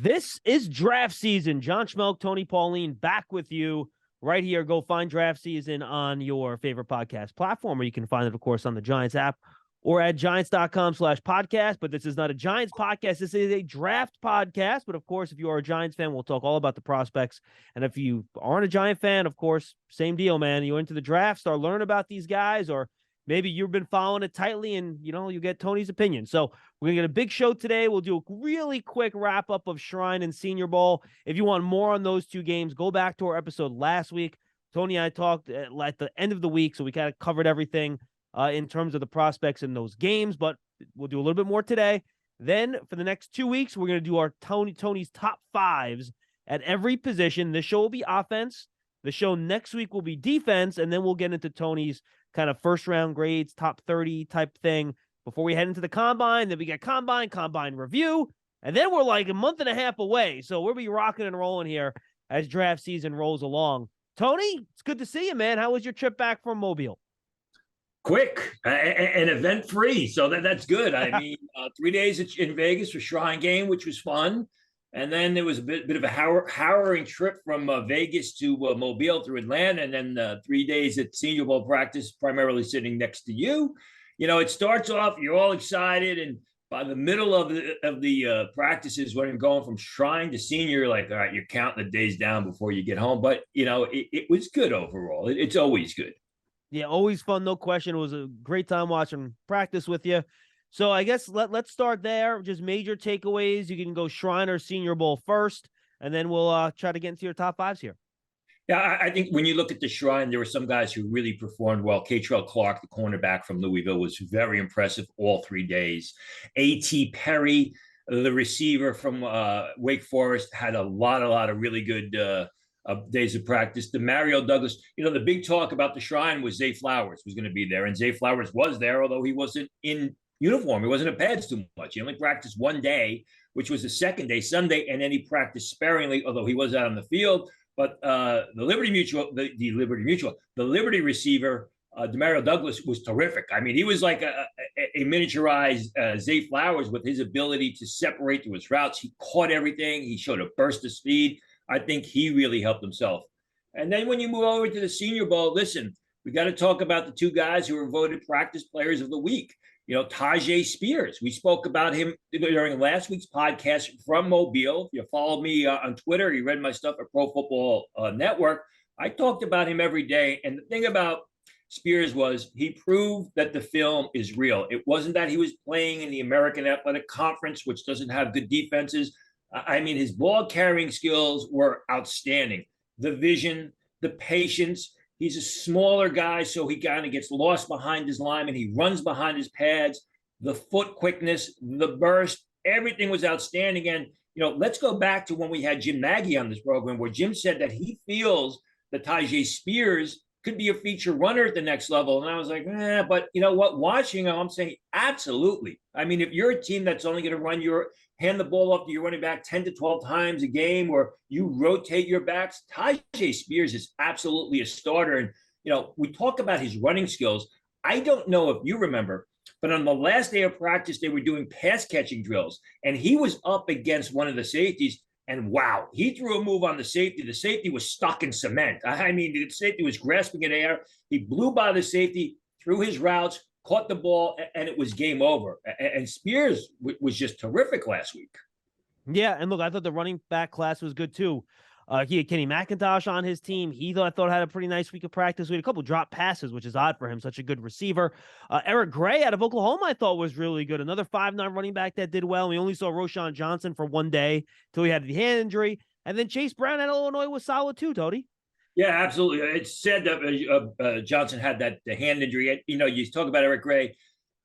This is draft season. John Schmeelk, Tony Pauline, back with you right here. Go find draft season on your favorite podcast platform, or you can find it, of course, on the Giants app or at giants.com/podcast. But this is not a Giants podcast. This is a draft podcast. But, of course, if you are a Giants fan, we'll talk all about the prospects. And if you aren't a Giant fan, of course, same deal, man. You into the draft, start learning about these guys, or maybe you've been following it tightly and, you get Tony's opinion. So we're going to get a big show today. We'll do a really quick wrap-up of Shrine and Senior Bowl. If you want more on those two games, go back to our episode last week. Tony and I talked at the end of the week, so we kind of covered everything in terms of the prospects in those games, but we'll do a little bit more today. Then for the next 2 weeks, we're going to do our Tony's top fives at every position. This show will be offense. The show next week will be defense, and then we'll get into Tony's kind of first-round grades, top 30 type thing before we head into the Combine. Then we get Combine review, and then we're like a month and a half away. So we'll be rocking and rolling here as draft season rolls along. Tony, it's good to see you, man. How was your trip back from Mobile? Quick and event-free, so that's good. I mean, 3 days in Vegas for Shrine game, which was fun. And then there was a bit of a harrowing trip from Vegas to Mobile through Atlanta, and then 3 days at Senior Bowl practice, primarily sitting next to you. It starts off, you're all excited, and by the middle of the practices, when you're going from Shrine to Senior, you're like, all right, you're counting the days down before you get home. But, it was good overall. It's always good. Yeah, always fun, no question. It was a great time watching practice with you. So I guess let's start there. Just major takeaways. You can go Shrine or Senior Bowl first, and then we'll try to get into your top fives here. Yeah, I think when you look at the Shrine, there were some guys who really performed well. Catrell Clark, the cornerback from Louisville, was very impressive all 3 days. A.T. Perry, the receiver from Wake Forest, had a lot of really good days of practice. Mario Douglas, the big talk about the Shrine was Zay Flowers was going to be there, and Zay Flowers was there, although he wasn't in uniform. He wasn't in pads too much. He only practiced 1 day, which was the second day, Sunday, and then he practiced sparingly, although he was out on the field. But the Liberty receiver, Mario Douglas, was terrific. I mean, he was like a miniaturized Zay Flowers with his ability to separate through his routes. He caught everything. He showed a burst of speed. I think he really helped himself. And then when you move over to the Senior Bowl, listen, we got to talk about the two guys who were voted practice players of the week. Tyjae Spears. We spoke about him during last week's podcast from Mobile. If you followed me on Twitter, you read my stuff at Pro Football Network. I talked about him every day. And the thing about Spears was he proved that the film is real. It wasn't that he was playing in the American Athletic Conference, which doesn't have good defenses. I mean, his ball carrying skills were outstanding. The vision, the patience. He's a smaller guy, so he kind of gets lost behind his lineman. He runs behind his pads. The foot quickness, the burst, everything was outstanding. And, let's go back to when we had Jim Nagy on this program, where Jim said that he feels that Tyjae Spears could be a feature runner at the next level. And I was like, but you know what? Watching him, I'm saying absolutely. I mean, if you're a team that's only going to hand the ball off to your running back 10 to 12 times a game, or you rotate your backs, Tyjae Spears is absolutely a starter. And, we talk about his running skills. I don't know if you remember, but on the last day of practice, they were doing pass catching drills, and he was up against one of the safeties. And wow, he threw a move on the safety. The safety was stuck in cement. I mean, the safety was grasping at air. He blew by the safety, threw his routes, caught the ball, and it was game over. And Spears was just terrific last week. Yeah, and look, I thought the running back class was good too. He had Kenny McIntosh on his team. I thought had a pretty nice week of practice. We had a couple drop passes, which is odd for him. Such a good receiver. Eric Gray out of Oklahoma, I thought was really good. Another 5'9" running back that did well. We only saw Roschon Johnson for 1 day till he had the hand injury. And then Chase Brown at Illinois was solid too, Tony. Yeah, absolutely. It's said that Johnson had the hand injury. You talk about Eric Gray.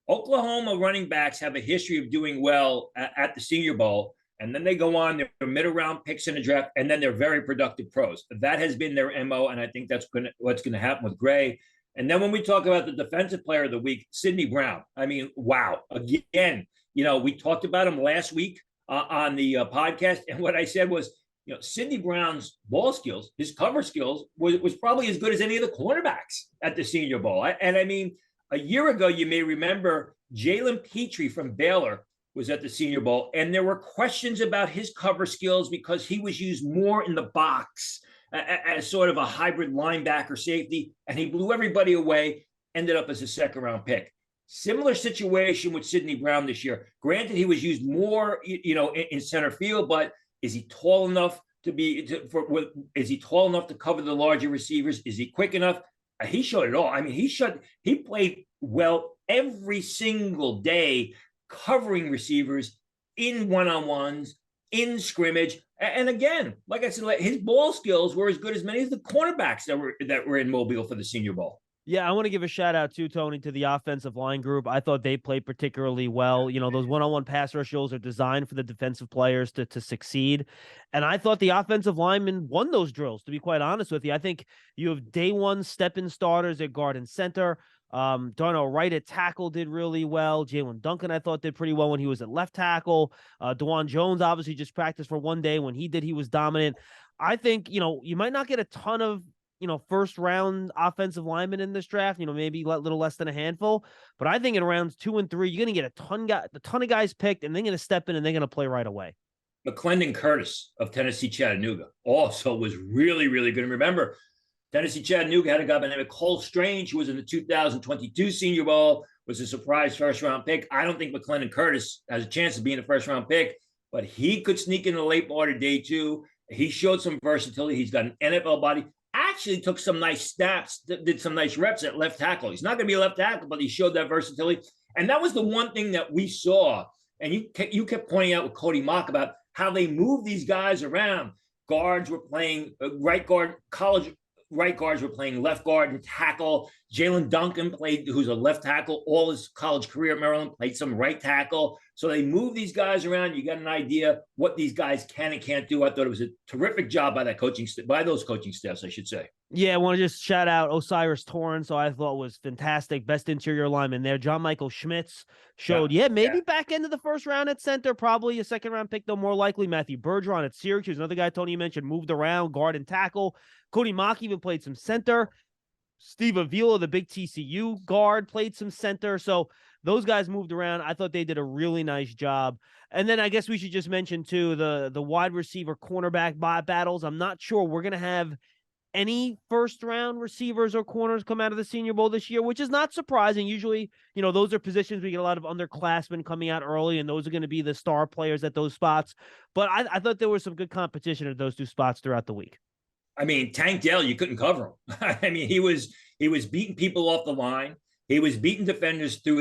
Oklahoma running backs have a history of doing well at the Senior Bowl. And then they go on, they're middle-round picks in the draft, and then they're very productive pros. That has been their MO, and I think that's what's going to happen with Gray. And then when we talk about the defensive player of the week, Sidney Brown, I mean, wow. Again, we talked about him last week on the podcast, and what I said was, Sidney Brown's ball skills, his cover skills, was probably as good as any of the cornerbacks at the Senior Bowl. And I mean, a year ago, you may remember Jalen Petrie from Baylor was at the Senior Bowl, and there were questions about his cover skills because he was used more in the box as sort of a hybrid linebacker safety, and he blew everybody away, ended up as a second-round pick. Similar situation with Sidney Brown this year. Granted, he was used more, in center field, but is he tall enough to be is he tall enough to cover the larger receivers? Is he quick enough? He showed it all. I mean, he played well every single day, covering receivers in one-on-ones, in scrimmage. And again, like I said, his ball skills were as good as many of the cornerbacks that were in Mobile for the Senior Bowl. Yeah, I want to give a shout out too, Tony, to the offensive line group. I thought they played particularly well. Those one-on-one pass rush drills are designed for the defensive players to succeed. And I thought the offensive linemen won those drills, to be quite honest with you. I think you have day one step-in starters at guard and center. Darnell Wright at tackle did really well. Jalen Duncan, I thought, did pretty well when he was at left tackle. DeJuan Jones obviously just practiced for one day. When he did, he was dominant. I think, you might not get a ton of first round offensive linemen in this draft, maybe a little less than a handful. But I think in rounds 2 and 3, you're going to get a ton of guys picked, and they're going to step in and they're going to play right away. McClendon Curtis of Tennessee Chattanooga also was really, really good. And remember, Tennessee Chattanooga had a guy by the name of Cole Strange, who was in the 2022 Senior Bowl, was a surprise first-round pick. I don't think McClendon Curtis has a chance of being a first-round pick, but he could sneak in the late part of day 2. He showed some versatility. He's got an NFL body. Actually took some nice snaps, did some nice reps at left tackle. He's not going to be a left tackle, but he showed that versatility. And that was the one thing that we saw. And you kept pointing out with Cody Mock about how they move these guys around. Guards were playing right guard, college right guards were playing left guard and tackle. Jalen Duncan who's a left tackle all his college career at Maryland, played some right tackle. So they move these guys around. You got an idea what these guys can and can't do. I thought it was a terrific job by those coaching staffs, I should say. Yeah, I want to just shout out Osiris Torrance, so I thought was fantastic. Best interior lineman there. John Michael Schmitz showed, maybe back end of the first round at center, probably a second round pick, though more likely. Matthew Bergeron at Syracuse, another guy Tony mentioned, moved around, guard and tackle. Cody Mock even played some center. Steve Avila, the big TCU guard, played some center. So those guys moved around. I thought they did a really nice job. And then I guess we should just mention, too, the wide receiver cornerback battles. I'm not sure we're going to have any first-round receivers or corners come out of the Senior Bowl this year, which is not surprising. Usually, those are positions we get a lot of underclassmen coming out early, and those are going to be the star players at those spots. But I thought there was some good competition at those two spots throughout the week. I mean, Tank Dell, you couldn't cover him. I mean, he was beating people off the line. He was beating defenders through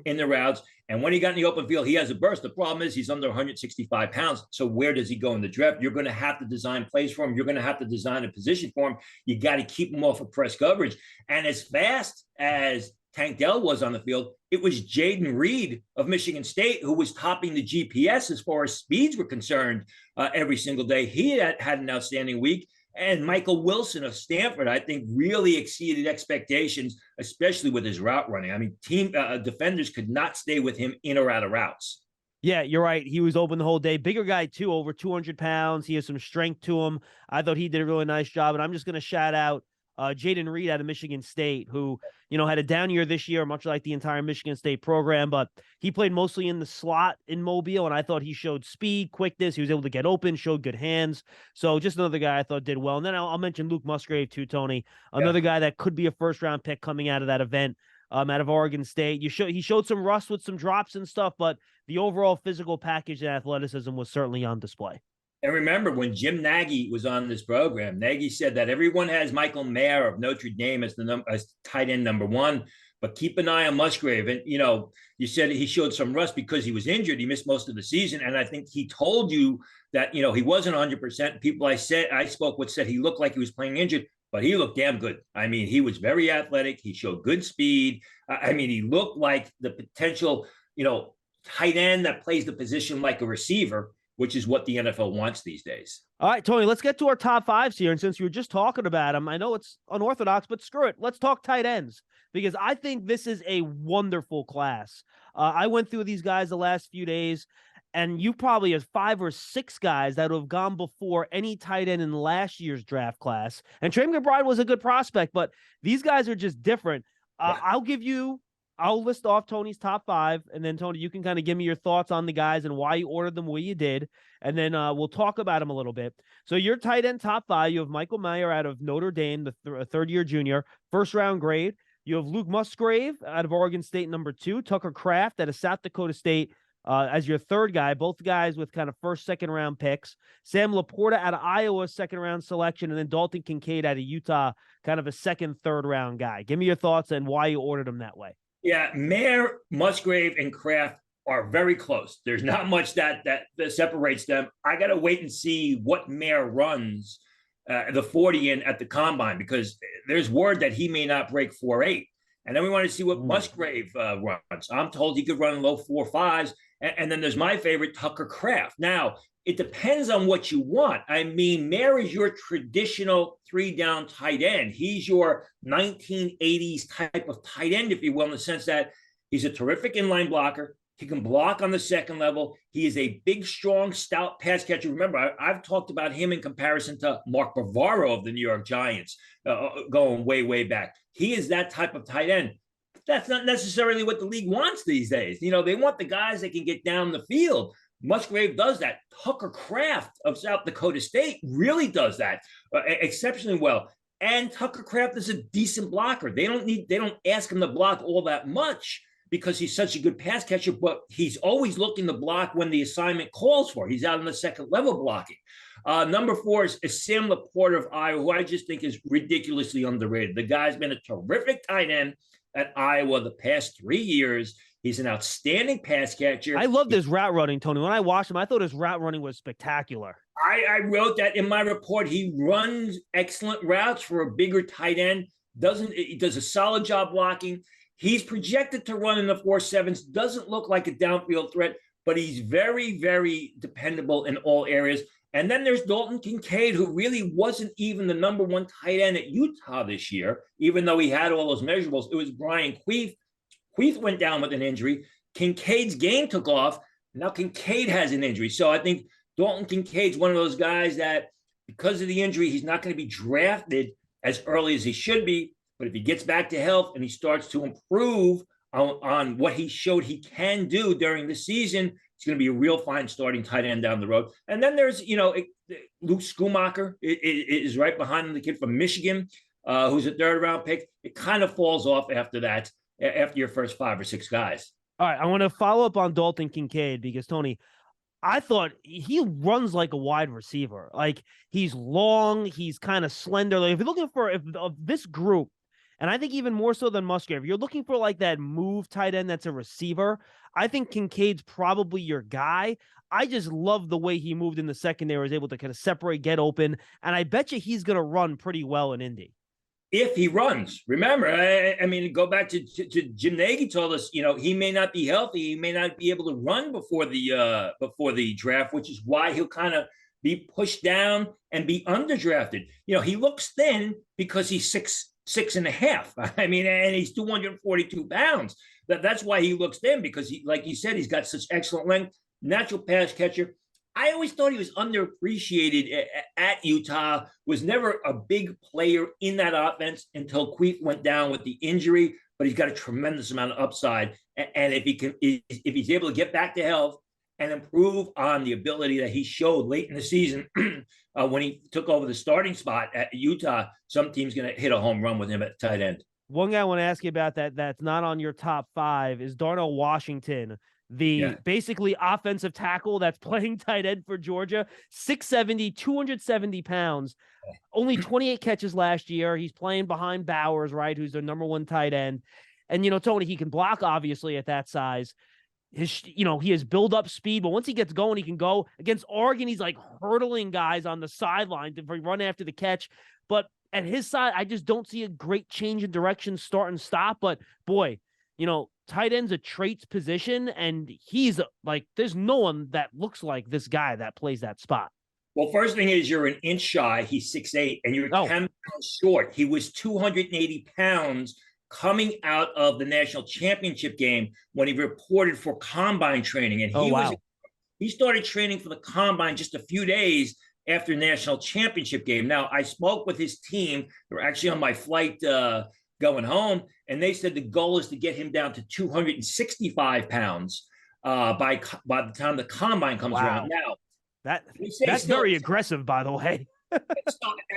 in the routes. And when he got in the open field, he has a burst. The problem is he's under 165 pounds. So where does he go in the draft? You're going to have to design plays for him. You're going to have to design a position for him. You got to keep him off of press coverage. And as fast as Tank Dell was on the field, it was Jaden Reed of Michigan State who was topping the GPS as far as speeds were concerned every single day. He had an outstanding week. And Michael Wilson of Stanford, I think, really exceeded expectations, especially with his route running. I mean, defenders could not stay with him in or out of routes. Yeah, you're right. He was open the whole day. Bigger guy, too, over 200 pounds. He has some strength to him. I thought he did a really nice job. And I'm just going to shout out Jaden Reed out of Michigan State, who, had a down year this year, much like the entire Michigan State program, but he played mostly in the slot in Mobile, and I thought he showed speed, quickness. He was able to get open, showed good hands. So just another guy I thought did well. And then I'll mention Luke Musgrave too, Tony, another guy that could be a first-round pick coming out of that event. Out of Oregon State. He showed some rust with some drops and stuff, but the overall physical package and athleticism was certainly on display. And remember, when Jim Nagy was on this program, Nagy said that everyone has Michael Mayer of Notre Dame as tight end number 1, but keep an eye on Musgrave. And, you said he showed some rust because he was injured. He missed most of the season. And I think he told you that, he wasn't 100%. People I spoke with said he looked like he was playing injured, but he looked damn good. I mean, he was very athletic. He showed good speed. I mean, he looked like the potential, tight end that plays the position like a receiver, which is what the NFL wants these days. All right, Tony, let's get to our top 5s here. And since you were just talking about them, I know it's unorthodox, but screw it. Let's talk tight ends, because I think this is a wonderful class. I went through these guys the last few days, and you probably have 5 or 6 guys that have gone before any tight end in last year's draft class. And Trey McBride was a good prospect, but these guys are just different. I'll give you I'll list off Tony's top 5, and then Tony, you can kind of give me your thoughts on the guys and why you ordered them where you did, and then we'll talk about them a little bit. So your tight end top 5, you have Michael Mayer out of Notre Dame, the third-year junior, first-round grade. You have Luke Musgrave out of Oregon State, number 2. Tucker Kraft out of South Dakota State as your third guy, both guys with kind of first, second-round picks. Sam Laporta out of Iowa, second-round selection, and then Dalton Kincaid out of Utah, kind of a second, third-round guy. Give me your thoughts and why you ordered them that way. Yeah, Mayer, Musgrave, and Kraft are very close. There's not much that separates them. I got to wait and see what Mayer runs the 40 in at the combine, because there's word that he may not break 4.8. And then we want to see what Musgrave runs. I'm told he could run low 4.5s. And then there's my favorite, Tucker Kraft. Now, it depends on what you want. I mean, Mayer is your traditional 3-down tight end. He's your 1980s type of tight end, if you will, in the sense that he's a terrific inline blocker. He can block on the second level. He is a big, strong, stout pass catcher. Remember, I've talked about him in comparison to Mark Bavaro of the New York Giants, going way, way back. He is that type of tight end. That's not necessarily what the league wants these days. You know, they want the guys that can get down the field. Musgrave does that. Tucker Kraft of South Dakota State really does that exceptionally well. And Tucker Kraft is a decent blocker. They don't ask him to block all that much because he's such a good pass catcher, but he's always looking to block when the assignment calls for. He's out on the second level blocking. Number 4 is Sam Laporta of Iowa, who I just think is ridiculously underrated. The guy's been a terrific tight end at Iowa the past 3 years. He's an outstanding pass catcher. I love this route running, Tony. When I watched him, I thought his route running was spectacular. I wrote that in my report. He runs excellent routes for a bigger tight end. He does a solid job blocking. He's projected to run in the 4.7s. Doesn't look like a downfield threat, but he's very, very dependable in all areas. And then there's Dalton Kincaid, who really wasn't even the number 1 tight end at Utah this year, even though he had all those measurables. It was Brian Queef. Queef went down with an injury. Kincaid's game took off. Now Kincaid has an injury. So I think Dalton Kincaid's one of those guys that, because of the injury, he's not going to be drafted as early as he should be. But if he gets back to health and he starts to improve on what he showed he can do during the season, it's going to be a real fine starting tight end down the road. And then there's, Luke Schumacher is right behind him, the kid from Michigan, who's a 3rd-round pick. It kind of falls off after that, after your first 5 or 6 guys. All right, I want to follow up on Dalton Kincaid because, Tony, I thought he runs like a wide receiver. Like, he's long, he's kind of slender. Like, if you're looking for of this group, and I think even more so than Musgrave, you're looking for like that move tight end that's a receiver, I think Kincaid's probably your guy. I just love the way he moved in the secondary, was able to kind of separate, get open, and I bet you he's going to run pretty well in Indy. If he runs, remember, I mean, go back to Jim Nagy told us, he may not be healthy, he may not be able to run before the draft, which is why he'll kind of be pushed down and be underdrafted. He looks thin because he's 6'6.5". I mean, and he's 242 pounds. That's why he looks thin, because he, like you said, he's got such excellent length, natural pass catcher. I always thought he was underappreciated at Utah, was never a big player in that offense until Queef went down with the injury, but he's got a tremendous amount of upside. And if he's able to get back to health and improve on the ability that he showed late in the season when he took over the starting spot at Utah, some team's going to hit a home run with him at tight end. One guy I want to ask you about that's not on your top 5 is Darnell Washington, basically offensive tackle that's playing tight end for Georgia, 6'70", 270 pounds, only 28 catches last year. He's playing behind Bowers, right, who's their number 1 tight end. And, Tony, he can block, obviously, at that size. He has build-up speed, but once he gets going, he can go. Against Oregon, he's like hurdling guys on the sideline to run after the catch. But at his side, I just don't see a great change in direction, start and stop. But, boy, tight end's a traits position, and he's like, there's no one that looks like this guy that plays that spot. Well, first thing is you're an inch shy. He's 6'8", and you're 10 pounds short. He was 280 pounds coming out of the national championship game when he reported for combine training. And he started training for the combine just a few days after national championship game. Now, I spoke with his team. They were actually on my flight going home. And they said the goal is to get him down to 265 pounds by the time the combine comes around. Now, that's very aggressive, by the way. So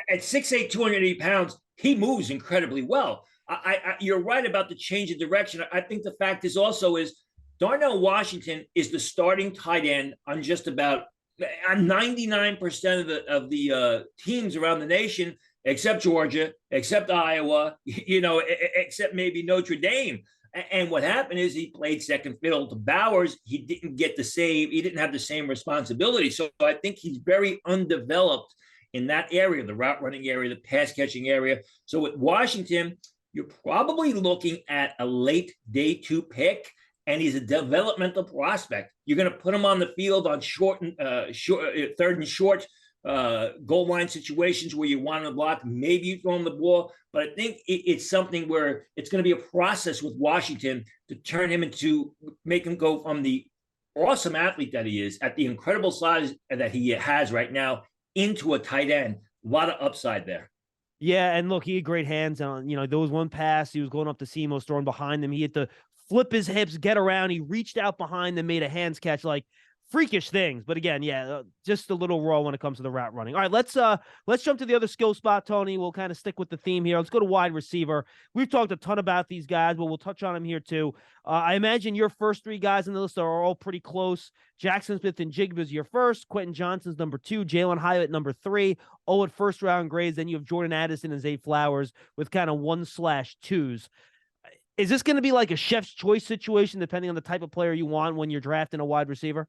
at 6'8", 280 pounds, he moves incredibly well. You're right about the change of direction. I think the fact is also is Darnell Washington is the starting tight end on just about on 99% of the teams around the nation, except Georgia, except Iowa, except maybe Notre Dame. And what happened is he played second fiddle to Bowers. He didn't have the same responsibility. So I think he's very undeveloped in that area, the route running area, the pass catching area. So with Washington, you're probably looking at a late day 2 pick, and he's a developmental prospect. You're going to put him on the field on third and short goal line situations where you want to block. Maybe you throw him the ball, but I think it's something where it's going to be a process with Washington to make him go from the awesome athlete that he is at the incredible size that he has right now into a tight end. A lot of upside there. Yeah, and look, he had great hands on, there was one pass, he was going up to Semos, throwing behind him. He had to flip his hips, get around. He reached out behind them, made a hands catch, like freakish things. But again, just a little raw when it comes to the route running. All right, let's jump to the other skill spot, Tony. We'll kind of stick with the theme here. Let's go to wide receiver. We've talked a ton about these guys, but we'll touch on them here too. I imagine your first 3 guys on the list are all pretty close. Jackson Smith-Njigba is your first. Quentin Johnston's number 2. Jalen Hyatt number 3. At first-round grades. Then you have Jordan Addison and Zay Flowers with kind of 1/2s. Is this going to be like a chef's choice situation, depending on the type of player you want when you're drafting a wide receiver?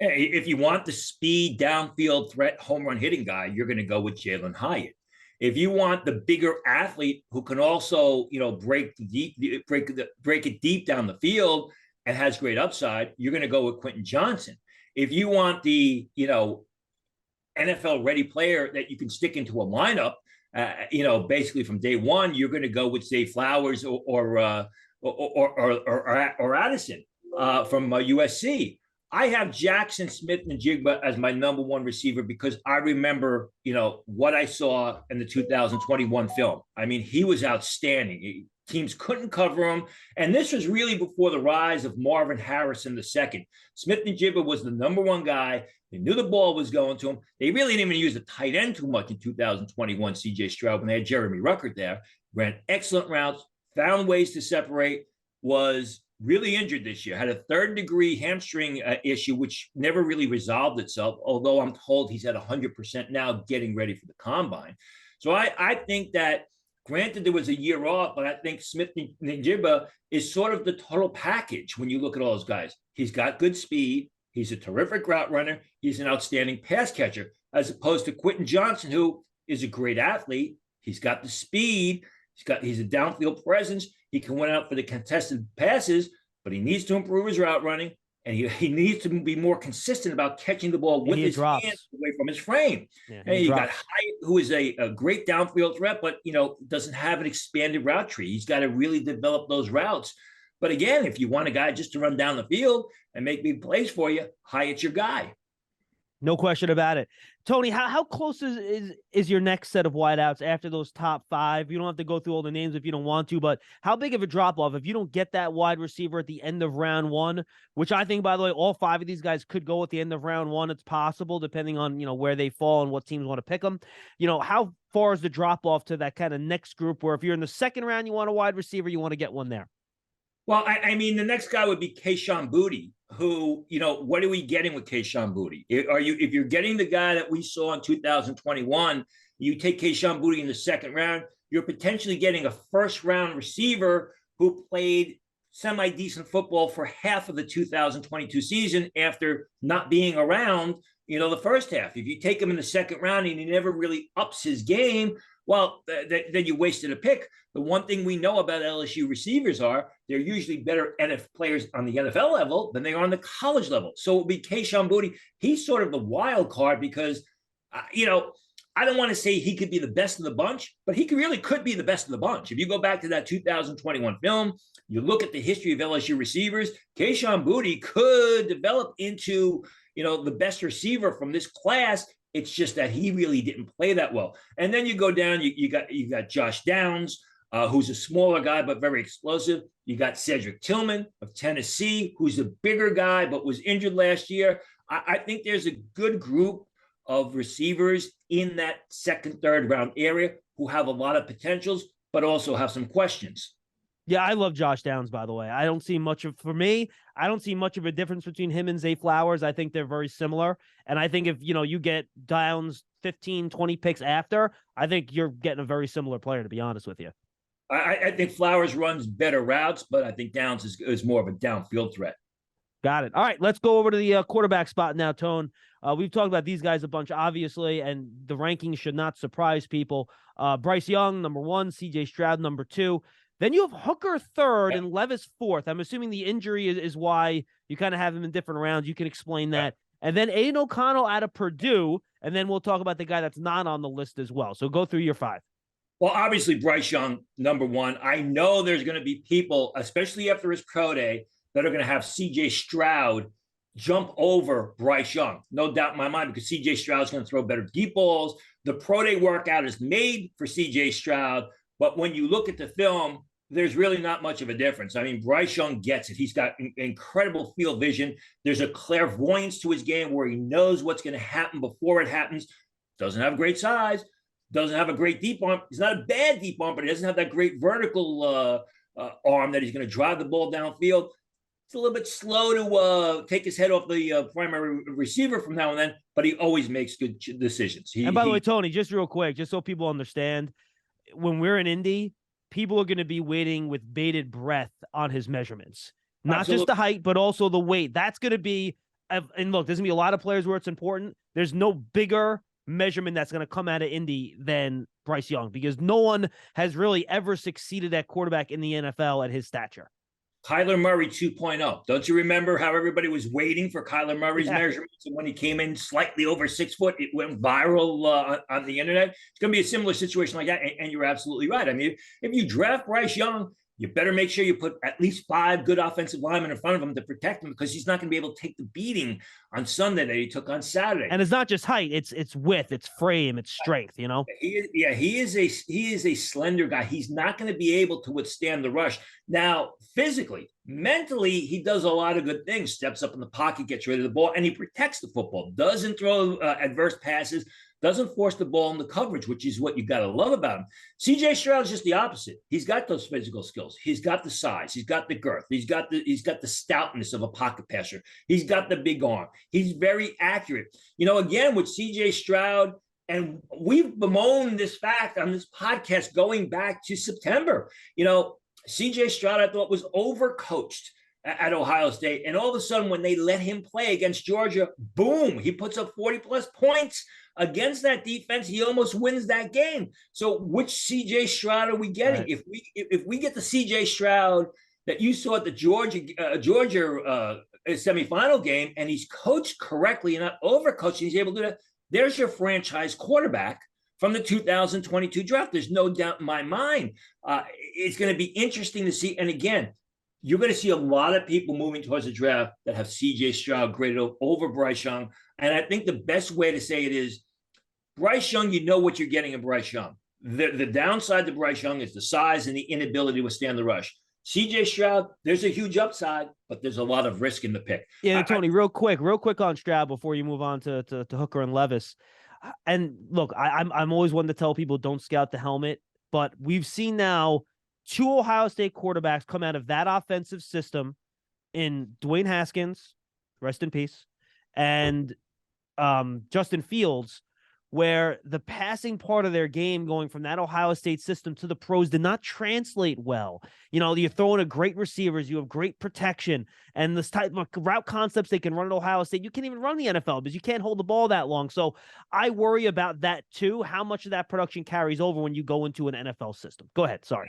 If you want the speed, downfield threat, home run hitting guy, you're going to go with Jalen Hyatt. If you want the bigger athlete who can also, break it deep down the field and has great upside, you're going to go with Quentin Johnston. If you want the, NFL ready player that you can stick into a lineup, basically from day one, you're going to go with Zay Flowers or Addison from USC. I have Jackson Smith-Njigba as my number 1 receiver because I remember, what I saw in the 2021 film. I mean, he was outstanding. Teams couldn't cover him. And this was really before the rise of Marvin Harrison II. Smith-Njigba was the number 1 guy. They knew the ball was going to him. They really didn't even use the tight end too much in 2021, CJ Stroud, when they had Jeremy Ruckert there. Ran excellent routes, found ways to separate, was really injured this year, had a 3rd-degree hamstring issue, which never really resolved itself, although I'm told he's at 100% now getting ready for the combine. So I think that, granted, there was a year off, but I think Smith-Njigba is sort of the total package when you look at all those guys. He's got good speed. He's a terrific route runner. He's an outstanding pass catcher, as opposed to Quentin Johnston, who is a great athlete. He's got the speed. He's a downfield presence. He can win out for the contested passes, but he needs to improve his route running, and he needs to be more consistent about catching the ball with his hands away from his frame. Yeah, and you got Hyatt, who is a great downfield threat, but doesn't have an expanded route tree. He's got to really develop those routes. But again, if you want a guy just to run down the field and make big plays for you, Hyatt's your guy. No question about it. Tony, how close is your next set of wideouts after those top 5? You don't have to go through all the names if you don't want to, but how big of a drop-off if you don't get that wide receiver at the end of round 1, which I think, by the way, all 5 of these guys could go at the end of round 1. It's possible, depending on, where they fall and what teams want to pick them. How far is the drop-off to that kind of next group where if you're in the 2nd round, you want a wide receiver, you want to get one there? Well, I mean, the next guy would be Kayshon Boutte, who, what are we getting with Kayshon Boutte? If you're getting the guy that we saw in 2021, you take Kayshon Boutte in the 2nd round, you're potentially getting a 1st-round receiver who played semi-decent football for half of the 2022 season after not being around, the first half. If you take him in the 2nd round and he never really ups his game, well, then you wasted a pick. The one thing we know about LSU receivers are they're usually better NFL players on the NFL level than they are on the college level. So it would be Kayshon Boutte. He's sort of the wild card because, I don't want to say he could be the best of the bunch, but he really could be the best of the bunch. If you go back to that 2021 film, you look at the history of LSU receivers, Kayshon Boutte could develop into, the best receiver from this class. It's just that he really didn't play that well. And then you go down, you got Josh Downs, who's a smaller guy but very explosive. You got Cedric Tillman of Tennessee, who's a bigger guy but was injured last year. I think there's a good group of receivers in that second, third round area who have a lot of potentials, but also have some questions. Yeah, I love Josh Downs, by the way. I don't see much of, for me, I don't see much of a difference between him and Zay Flowers. I think they're very similar. And I think if, you get Downs 15, 20 picks after, I think you're getting a very similar player, to be honest with you. I think Flowers runs better routes, but I think Downs is more of a downfield threat. Got it. All right, let's go over to the quarterback spot now, Tone. We've talked about these guys a bunch, obviously, and the rankings should not surprise people. Bryce Young, number 1, CJ Stroud, number 2. Then you have Hooker third and Levis fourth. I'm assuming the injury is why you kind of have him in different rounds. You can explain that. And then Aiden O'Connell out of Purdue, and then we'll talk about the guy that's not on the list as well. So go through your 5. Well, obviously, Bryce Young, number 1. I know there's going to be people, especially after his pro day, that are going to have CJ Stroud jump over Bryce Young. No doubt in my mind, because CJ Stroud's going to throw better deep balls. The pro day workout is made for CJ Stroud. But when you look at the film, there's really not much of a difference. I mean, Bryce Young gets it. He's got incredible field vision. There's a clairvoyance to his game where he knows what's going to happen before it happens. Doesn't have great size. Doesn't have a great deep arm. He's not a bad deep arm, but he doesn't have that great vertical arm that he's going to drive the ball downfield. It's a little bit slow to take his head off the primary receiver from now and then, but he always makes good decisions. And by the way, Tony, just real quick, just so people understand, when we're in Indy, people are going to be waiting with bated breath on his measurements. Not Absolutely. just the height, but also the weight. That's going to be, and look, there's going to be a lot of players where it's important. There's no bigger measurement that's going to come out of Indy than Bryce Young, because no one has really ever succeeded at quarterback in the NFL at his stature. Kyler Murray 2.0. Don't you remember how everybody was waiting for Kyler Murray's measurements? And when he came in slightly over 6 foot, it went viral on the internet. It's going to be a similar situation like that. And you're absolutely right. I mean, if you draft Bryce Young, you better make sure you put at least 5 good offensive linemen in front of him to protect him, because he's not going to be able to take the beating on Sunday that he took on Saturday. And it's not just height; it's width, it's frame, it's strength. He is a slender guy. He's not going to be able to withstand the rush. Now, physically, mentally, he does a lot of good things. Steps up in the pocket, gets rid of the ball, and he protects the football. Doesn't throw adverse passes. Doesn't force the ball into coverage, which is what you got to love about him. CJ Stroud is just the opposite. He's got those physical skills. He's got the size. He's got the girth. He's got the stoutness of a pocket passer. He's got the big arm. He's very accurate. Again, with CJ Stroud, and we've bemoaned this fact on this podcast going back to September. CJ Stroud, I thought, was overcoached at Ohio State. And all of a sudden, when they let him play against Georgia, boom, he puts up 40-plus points against that defense. He almost wins that game. So which CJ Stroud are we getting? Right. If we get the CJ Stroud that you saw at the Georgia semifinal game, and he's coached correctly and not overcoached, he's able to do that, there's your franchise quarterback from the 2022 draft. There's no doubt in my mind. It's going to be interesting to see. And again, you're going to see a lot of people moving towards the draft that have CJ Stroud graded over Bryce Young. And I think the best way to say it is, Bryce Young, you know what you're getting in Bryce Young. The downside to Bryce Young is the size and the inability to withstand the rush. CJ Stroud, there's a huge upside, but there's a lot of risk in the pick. Yeah, Tony, real quick on Stroud before you move on to Hooker and Levis. And look, I'm always one to tell people don't scout the helmet, but we've seen now 2 Ohio State quarterbacks come out of that offensive system in Dwayne Haskins, rest in peace, and Justin Fields, where the passing part of their game going from that Ohio State system to the pros did not translate well. You're throwing a great receivers, you have great protection, and this type of route concepts they can run at Ohio State, you can't even run the NFL because you can't hold the ball that long. So I worry about that too, how much of that production carries over when you go into an NFL system. Go ahead, sorry.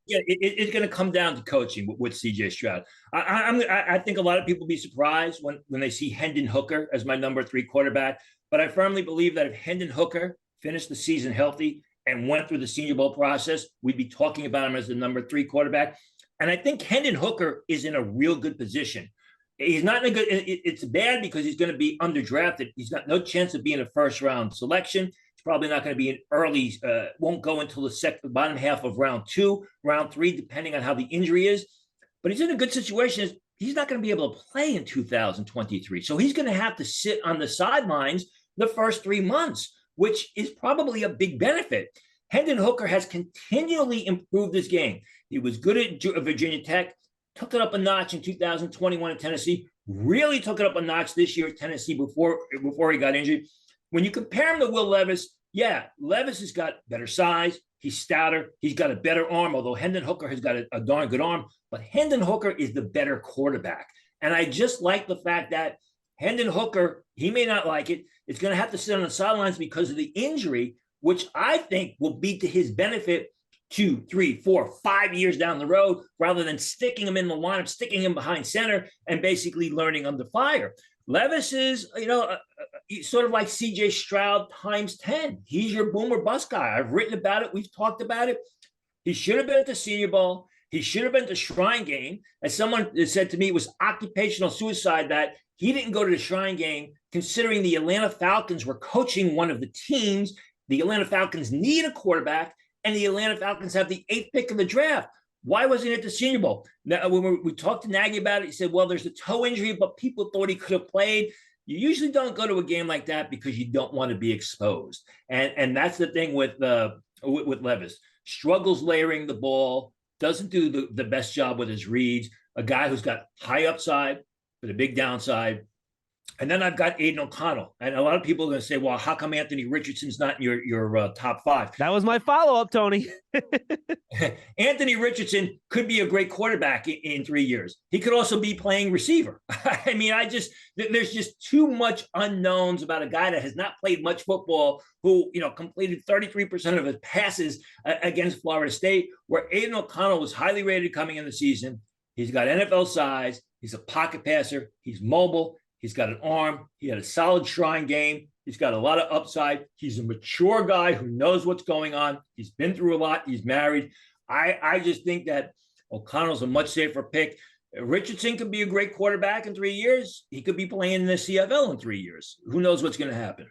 It's going to come down to coaching with CJ Stroud. I think a lot of people will be surprised when they see Hendon Hooker as my number 3 quarterback. But I firmly believe that if Hendon Hooker finished the season healthy and went through the Senior Bowl process, we'd be talking about him as the number 3 quarterback. And I think Hendon Hooker is in a real good position. He's not in a good – it's bad because he's going to be underdrafted. He's got no chance of being a first-round selection. It's probably not going to be an early, won't go until the bottom half of round 2, round 3, depending on how the injury is. But he's in a good situation. He's not going to be able to play in 2023. So he's going to have to sit on the sidelines the first 3 months, which is probably a big benefit. Hendon Hooker has continually improved his game. He was good at Virginia Tech, took it up a notch in 2021 at Tennessee, really took it up a notch this year at Tennessee before he got injured. When you compare him to Will Levis, yeah, Levis has got better size. He's stouter. He's got a better arm, although Hendon Hooker has got a darn good arm. But Hendon Hooker is the better quarterback. And I just like the fact that Hendon Hooker, he may not like it, is going to have to sit on the sidelines because of the injury, which I think will be to his benefit 2, 3, 4, 5 years down the road, rather than sticking him in the lineup, sticking him behind center, and basically learning under fire. Levis is, sort of like C.J. Stroud times 10. He's your boom or bust guy. I've written about it. We've talked about it. He should have been at the Senior Bowl. He should have been at the Shrine Game. As someone said to me, it was occupational suicide that he didn't go to the Shrine Game, considering the Atlanta Falcons were coaching one of the teams. The Atlanta Falcons need a quarterback, and the Atlanta Falcons have the 8th pick of the draft. Why wasn't he at the Senior Bowl? Now, when we talked to Nagy about it, he said, well, there's a toe injury, but people thought he could have played. You usually don't go to a game like that because you don't want to be exposed. And that's the thing with Levis. Struggles layering the ball, doesn't do the best job with his reads, a guy who's got high upside but a big downside. And then I've got Aiden O'Connell. And a lot of people are going to say, well, how come Anthony Richardson's not in your top 5? That was my follow-up, Tony. Anthony Richardson could be a great quarterback in 3 years. He could also be playing receiver. I mean, there's just too much unknowns about a guy that has not played much football, who, completed 33% of his passes against Florida State, where Aiden O'Connell was highly rated coming in the season. He's got NFL size. He's a pocket passer. He's mobile. He's got an arm. He had a solid Shrine Game. He's got a lot of upside. He's a mature guy who knows what's going on. He's been through a lot. He's married. I just think that O'Connell's a much safer pick. Richardson could be a great quarterback in 3 years. He could be playing in the CFL in 3 years. Who knows what's going to happen?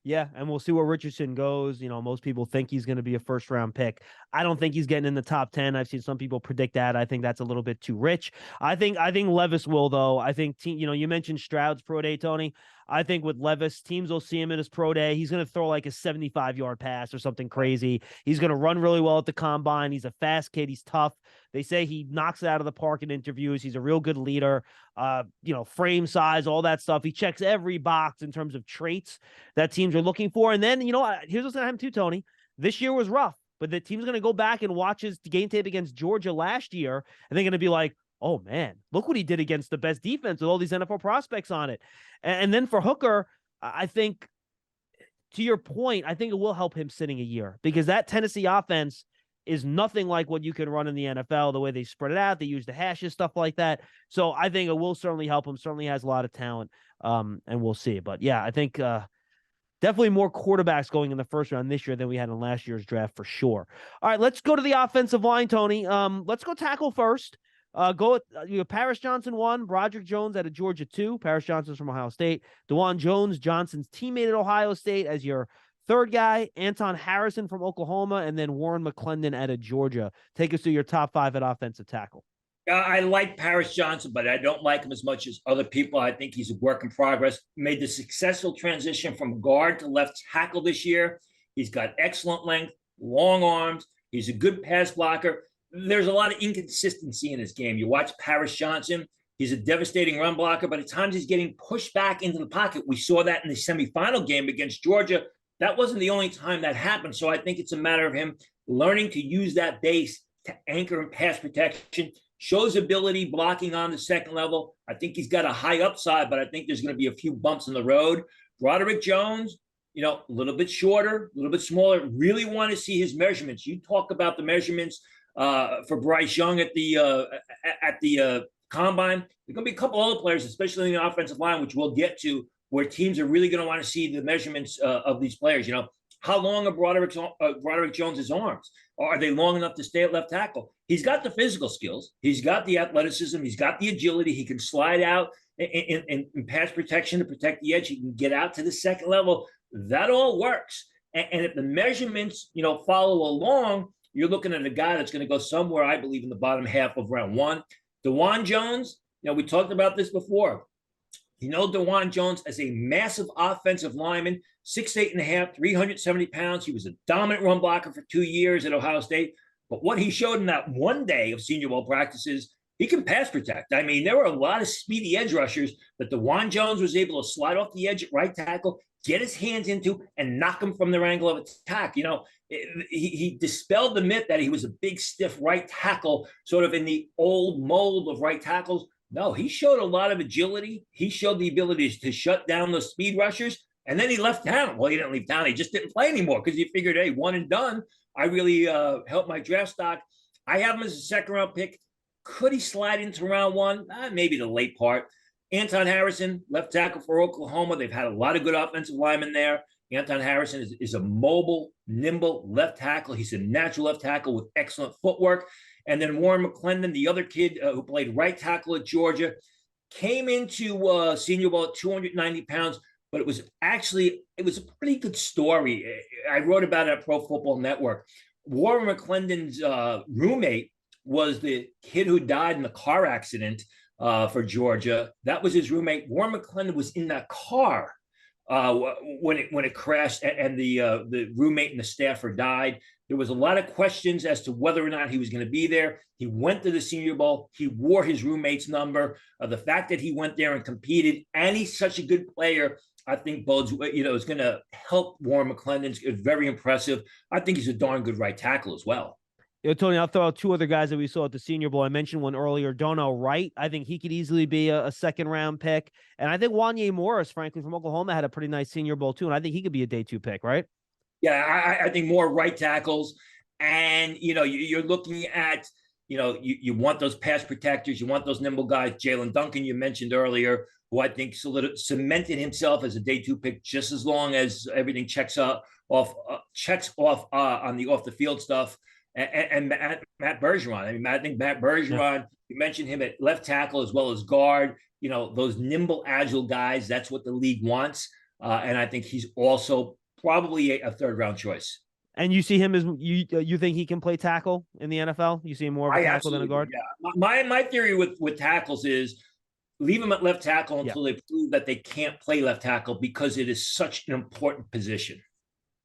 Yeah, and we'll see where Richardson goes. Most people think he's going to be a first-round pick. I don't think he's getting in the top 10. I've seen some people predict that. I think that's a little bit too rich. I think Levis will, though. I think, you mentioned Stroud's pro day, Tony. I think with Levis, teams will see him in his pro day. He's going to throw like a 75-yard pass or something crazy. He's going to run really well at the combine. He's a fast kid. He's tough. They say he knocks it out of the park in interviews. He's a real good leader. Frame size, all that stuff. He checks every box in terms of traits that teams are looking for. And then, here's what's going to happen too, Tony. This year was rough, but the team's going to go back and watch his game tape against Georgia last year, and they're going to be like, oh, man, look what he did against the best defense with all these NFL prospects on it. And then for Hooker, I think, to your point, I think it will help him sitting a year, because that Tennessee offense is nothing like what you can run in the NFL, the way they spread it out. They use the hashes, stuff like that. So I think it will certainly help him. Certainly has a lot of talent, and we'll see. But, yeah, I think definitely more quarterbacks going in the first round this year than we had in last year's draft for sure. All right, let's go to the offensive line, Tony. Let's go tackle first. Paris Johnson 1, Broderick Jones out of Georgia 2. Paris Johnson's from Ohio State. DeJuan Jones, Johnson's teammate at Ohio State, as your third guy. Anton Harrison from Oklahoma, and then Warren McClendon out of Georgia. Take us through your top 5 at offensive tackle. I like Paris Johnson, but I don't like him as much as other people. I think he's a work in progress. Made the successful transition from guard to left tackle this year. He's got excellent length, long arms. He's a good pass blocker. There's a lot of inconsistency in his game. You watch Paris Johnson, he's a devastating run blocker, but at times he's getting pushed back into the pocket. We saw that in the semifinal game against Georgia. That wasn't the only time that happened. So I think it's a matter of him learning to use that base to anchor and pass protection. Shows ability blocking on the second level. I think he's got a high upside, but I think there's going to be a few bumps in the road. Broderick Jones, a little bit shorter, a little bit smaller. Really want to see his measurements. You talk about the measurements for Bryce Young at the combine. There's going to be a couple other players, especially in the offensive line, which we'll get to, where teams are really going to want to see the measurements of these players. How long are Broderick Jones's arms? Are they long enough to stay at left tackle? He's got the physical skills. He's got the athleticism. He's got the agility. He can slide out in pass protection to protect the edge. He can get out to the second level. That all works. And if the measurements, follow along, you're looking at a guy that's going to go somewhere, I believe, in the bottom half of round one. DeJuan Jones, we talked about this before. DeJuan Jones as a massive offensive lineman, 6'8.5", 370 pounds. He was a dominant run blocker for 2 years at Ohio State. But what he showed in that one day of Senior Bowl practices, he can pass protect. I mean, there were a lot of speedy edge rushers that DeJuan Jones was able to slide off the edge at right tackle, get his hands into, and knock him from their angle of attack. He dispelled the myth that he was a big, stiff right tackle, sort of in the old mold of right tackles. No, he showed a lot of agility. He showed the ability to shut down those speed rushers, and then he left town. Well, he didn't leave town. He just didn't play anymore because he figured, hey, one and done. I really helped my draft stock. I have him as a second-round pick. Could he slide into round one? Maybe the late part. Anton Harrison, left tackle for Oklahoma. They've had a lot of good offensive linemen there. Anton Harrison is a mobile, nimble left tackle. He's a natural left tackle with excellent footwork. And then Warren McClendon, the other kid who played right tackle at Georgia, came into Senior Bowl at 290 pounds, but it was a pretty good story. I wrote about it at Pro Football Network. Warren McClendon's roommate was the kid who died in the car accident for Georgia. That was his roommate. Warren McClendon was in that car when it crashed, and the roommate and the staffer died. There was a lot of questions as to whether or not he was going to be there. He went to the Senior Bowl. He wore his roommate's number. The fact that he went there and competed, and he's such a good player, I think bodes, is going to help Warren McClendon. It's very impressive. I think he's a darn good right tackle as well. Tony, I'll throw out two other guys that we saw at the Senior Bowl. I mentioned one earlier, Darnell Wright. I think he could easily be a second-round pick. And I think Wanya Morris, frankly, from Oklahoma, had a pretty nice Senior Bowl, too. And I think he could be a day 2 pick, right? Yeah, I think more right tackles. And, you're looking at, you want those pass protectors. You want those nimble guys. Jalen Duncan, you mentioned earlier, who I think cemented himself as a day 2 pick just as long as everything checks off on the off-the-field stuff. And Matt Bergeron. I think Matt Bergeron, you mentioned him at left tackle as well as guard. Those nimble, agile guys, that's what the league wants. And I think he's also probably a third-round choice. And you see him as you think he can play tackle in the NFL? You see him more of a tackle than a guard? Yeah. My theory with tackles is leave him at left tackle until they prove that they can't play left tackle, because it is such an important position.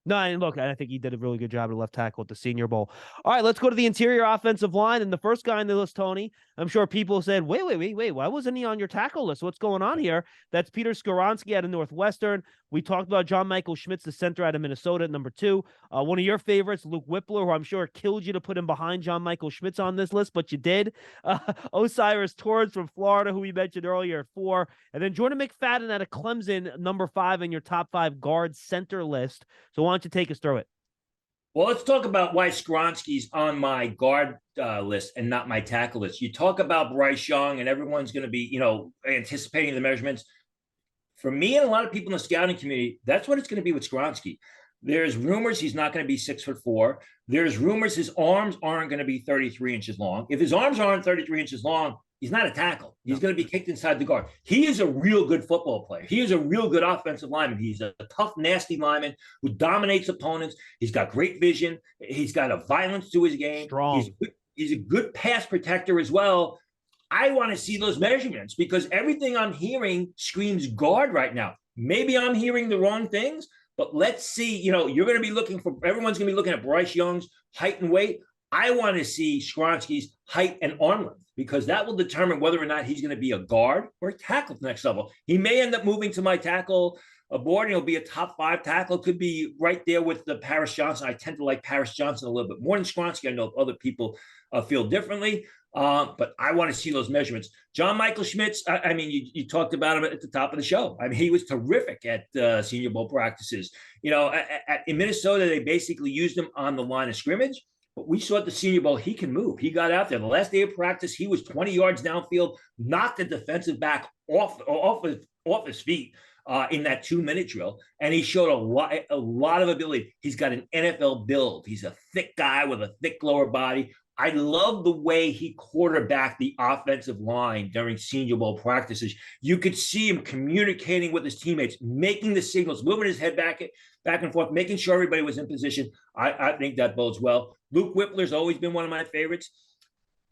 No, and look, I think he did a really good job at left tackle at the Senior Bowl. All right, let's go to the interior offensive line. And the first guy on the list, Tony, I'm sure people said, wait, why wasn't he on your tackle list? What's going on here? That's Peter Skoronski out of Northwestern. We talked about John Michael Schmitz, the center out of Minnesota at number 2. One of your favorites, Luke Whippler, who I'm sure killed you to put him behind John Michael Schmitz on this list, but you did. Osiris Torrance from Florida, who we mentioned earlier at 4. And then Jordan McFadden out of Clemson, number 5 in your top 5 guard center list. So why don't you take us through it? Well, let's talk about why Skoronski's on my guard list and not my tackle list. You talk about Bryce Young, and everyone's going to be, anticipating the measurements. For me and a lot of people in the scouting community, that's what it's going to be with Skoronski. There's rumors he's not going to be 6'4". There's rumors his arms aren't going to be 33 inches long. If his arms aren't 33 inches long, he's not a tackle. He's going to be kicked inside the guard. He is a real good football player. He is a real good offensive lineman. He's a tough, nasty lineman who dominates opponents. He's got great vision. He's got a violence to his game. Strong. He's a good pass protector as well. I want to see those measurements, because everything I'm hearing screams guard right now. Maybe I'm hearing the wrong things, but let's see. You're going to be everyone's going to be looking at Bryce Young's height and weight. I want to see Skoronski's height and arm length, because that will determine whether or not he's going to be a guard or a tackle at the next level. He may end up moving to my tackle board, and he'll be a top 5 tackle. Could be right there with the Paris Johnson. I tend to like Paris Johnson a little bit more than Skoronski. I know other people feel differently, but I want to see those measurements. John Michael Schmitz, you talked about him at the top of the show. He was terrific at Senior Bowl practices. In Minnesota, they basically used him on the line of scrimmage. But we saw at the Senior Bowl, he can move. He got out there. The last day of practice, he was 20 yards downfield, knocked the defensive back off his feet in that 2-minute drill, and he showed a lot of ability. He's got an NFL build. He's a thick guy with a thick lower body. I love the way he quarterbacked the offensive line during Senior Bowl practices. You could see him communicating with his teammates, making the signals, moving his head back back and forth, making sure everybody was in position. I think that bodes well. Luke Whippler's always been one of my favorites.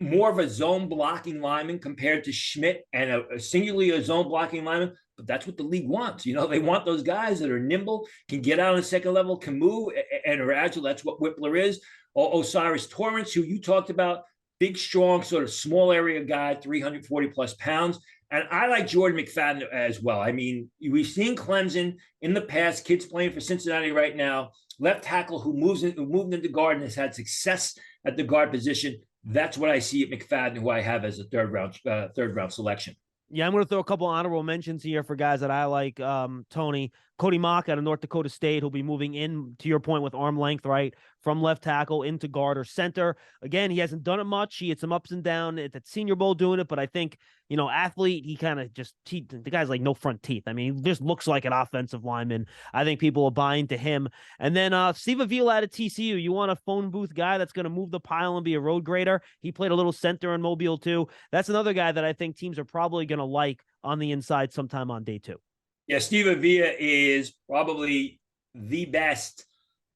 More of a zone blocking lineman compared to Schmidt, and a singularly a zone blocking lineman. But that's what the league wants. They want those guys that are nimble, can get out on the second level, can move, and are agile. That's what Whippler is. Osiris Torrance, who you talked about, big, strong, sort of small area guy, 340 plus pounds. And I like Jordan McFadden as well. I mean, we've seen Clemson in the past, kids playing for Cincinnati right now, left tackle who moved into guard and has had success at the guard position. That's what I see at McFadden, who I have as a third round selection. Yeah, I'm going to throw a couple honorable mentions here for guys that I like. Tony, Cody Mock out of North Dakota State, who'll be moving in, to your point, with arm length, right, from left tackle into guard or center. Again, he hasn't done it much. He had some ups and downs at the Senior Bowl doing it, but I think, athlete, he kind of just, the guy's like no front teeth. I mean, he just looks like an offensive lineman. I think people are buying to him. And then Steve Avila out of TCU. You want a phone booth guy that's going to move the pile and be a road grader. He played a little center in Mobile too. That's another guy that I think teams are probably going to like on the inside sometime on day 2. Yeah, Steve Avila is probably the best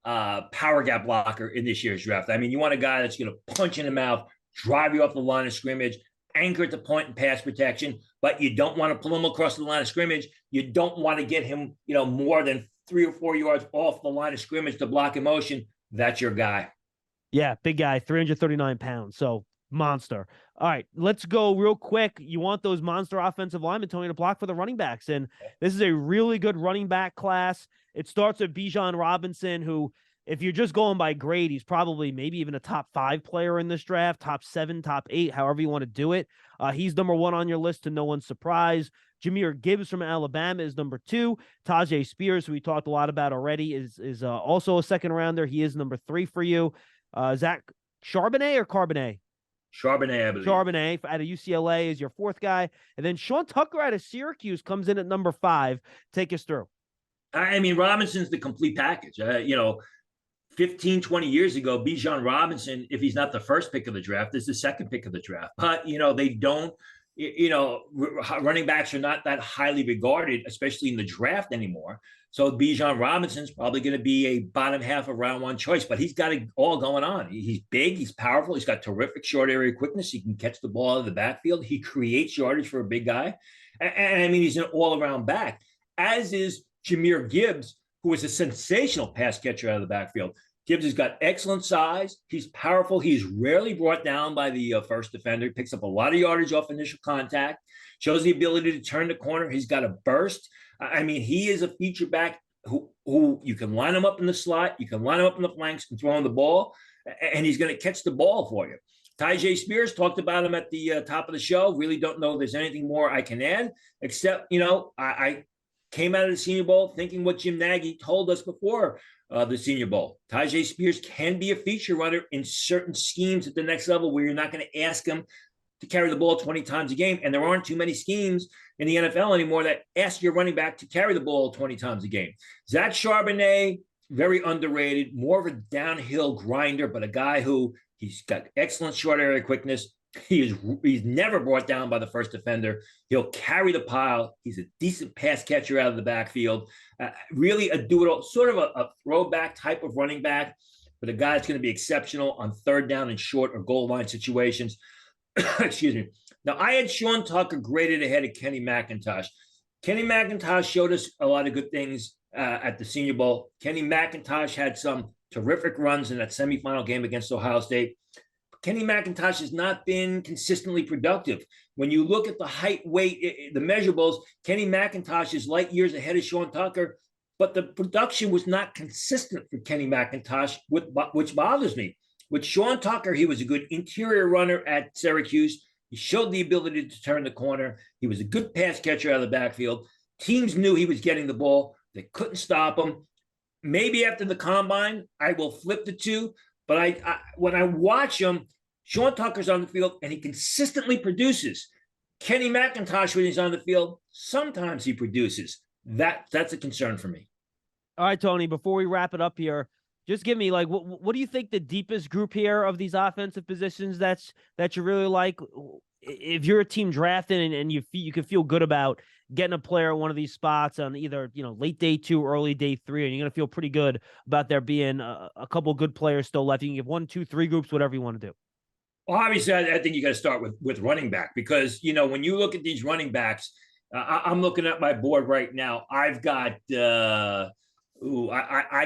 power gap blocker in this year's draft. I mean, you want a guy that's going to punch in the mouth, drive you off the line of scrimmage, anchor at the point in pass protection, but you don't want to pull him across the line of scrimmage. You don't want to get him, more than 3 or 4 yards off the line of scrimmage to block in motion. That's your guy. Yeah, big guy, 339 pounds. So monster. All right, let's go real quick. You want those monster offensive linemen, Tony, to block for the running backs. And this is a really good running back class. It starts with Bijan Robinson, who, if you're just going by grade, he's probably maybe even a top 5 player in this draft, top 7, top 8, however you want to do it. He's number 1 on your list, to no one's surprise. Jahmyr Gibbs from Alabama is number 2. Tajay Spears, who we talked a lot about already, is also a second rounder. He is number 3 for you. Zach Charbonnet or Carbonet? Charbonnet, I believe. Charbonnet out of UCLA is your 4th guy. And then Sean Tucker out of Syracuse comes in at number 5. Take us through. I mean, Robinson's the complete package. 15, 20 years ago, Bijan Robinson, if he's not the first pick of the draft, is the second pick of the draft. But, they don't, running backs are not that highly regarded, especially in the draft anymore. So Bijan Robinson's probably going to be a bottom half of round 1 choice, but he's got it all going on. He's big, he's powerful, he's got terrific short area quickness. He can catch the ball out of the backfield. He creates yardage for a big guy. And I mean, he's an all-around back, as is Jahmyr Gibbs, who is a sensational pass catcher out of the backfield. Gibbs has got excellent size. He's powerful. He's rarely brought down by the first defender. He picks up a lot of yardage off initial contact, shows the ability to turn the corner. He's got a burst. I mean, he is a feature back who you can line him up in the slot, you can line him up in the flanks and throw him the ball, and he's going to catch the ball for you. Tajay Spears, talked about him at the top of the show. Really don't know if there's anything more I can add, except, I came out of the Senior Bowl thinking what Jim Nagy told us before the Senior Bowl. Tajay Spears can be a feature runner in certain schemes at the next level where you're not going to ask him to carry the ball 20 times a game. And there aren't too many schemes in the NFL anymore that ask your running back to carry the ball 20 times a game. Zach Charbonnet, very underrated, more of a downhill grinder, but a guy who he's got excellent short area quickness. He's never brought down by the first defender. He'll carry the pile. He's a decent pass catcher out of the backfield. Really a do-it-all, sort of a throwback type of running back, but a guy that's going to be exceptional on third down and short or goal line situations. Excuse me. Now, I had Sean Tucker graded ahead of Kenny McIntosh. Kenny McIntosh showed us a lot of good things at the Senior Bowl. Kenny McIntosh had some terrific runs in that semifinal game against Ohio State. Kenny McIntosh has not been consistently productive. When you look at the height, weight, the measurables, Kenny McIntosh is light years ahead of Sean Tucker, but the production was not consistent for Kenny McIntosh, which bothers me. With Sean Tucker, he was a good interior runner at Syracuse. He showed the ability to turn the corner. He was a good pass catcher out of the backfield. Teams knew he was getting the ball. They couldn't stop him. Maybe after the combine, I will flip the two. But I when I watch him, Sean Tucker's on the field and he consistently produces. Kenny McIntosh, when he's on the field, sometimes he produces. That's a concern for me. All right, Tony, before we wrap it up here, just give me what do you think the deepest group here of these offensive positions that you really like? If you're a team drafting and you can feel good about getting a player at one of these spots on either, late day 2, early day 3, and you're going to feel pretty good about there being a couple good players still left. You can give 1, 2, 3 groups, whatever you want to do. Well, obviously, I think you got to start with running back because, when you look at these running backs, I'm looking at my board right now. I've got, I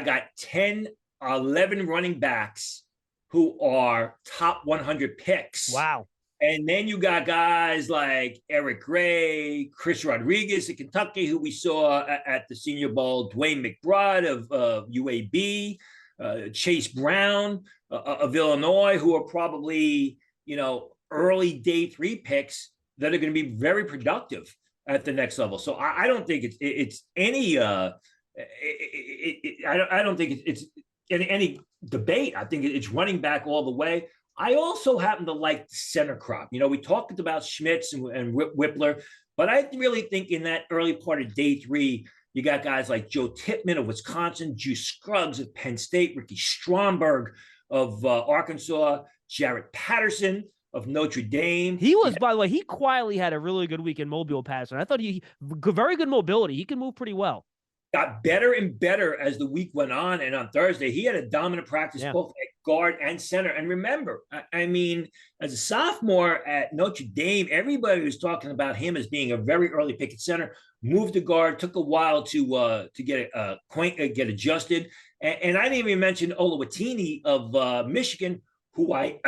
got 10, 11 running backs who are top 100 picks. Wow. And then you got guys like Eric Gray, Chris Rodriguez of Kentucky, who we saw at the Senior Bowl, Dwayne McBride of UAB, Chase Brown of Illinois, who are probably, early day 3 picks that are going to be very productive at the next level. So I don't think it's any I don't think it's any debate. I think it's running back all the way. I also happen to like the center crop. We talked about Schmitz and Whippler, but I really think in that early part of day 3, you got guys like Joe Tippmann of Wisconsin, Juice Scruggs of Penn State, Ricky Stromberg of Arkansas, Jarrett Patterson of Notre Dame. He was, by the way, he quietly had a really good week in Mobile, Patterson. I thought he very good mobility. He can move pretty well. Got better and better as the week went on. And on Thursday, he had a dominant practice both at guard and center. And remember, I mean, as a sophomore at Notre Dame, everybody was talking about him as being a very early pick at center. Moved to guard, took a while to get adjusted. And I didn't even mention Olawatini of Michigan, who I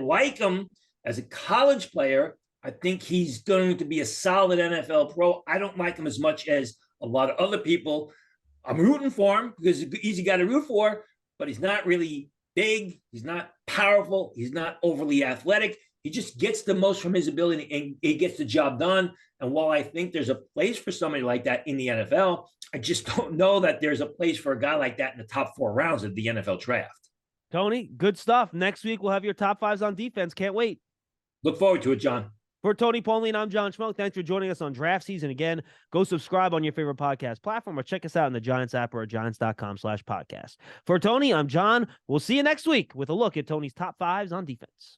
like him as a college player. I think he's going to be a solid NFL pro. I don't like him as much as a lot of other people. I'm rooting for him because he's an easy guy to root for, but he's not really big. He's not powerful. He's not overly athletic. He just gets the most from his ability and he gets the job done. And while I think there's a place for somebody like that in the NFL, I just don't know that there's a place for a guy like that in the top 4 rounds of the NFL draft. Tony, good stuff. Next week, we'll have your top 5s on defense. Can't wait. Look forward to it, John. For Tony Pauline, I'm John Schmeelk. Thanks for joining us on draft season. Again, go subscribe on your favorite podcast platform or check us out in the Giants app or at giants.com/podcast. For Tony, I'm John. We'll see you next week with a look at Tony's top 5s on defense.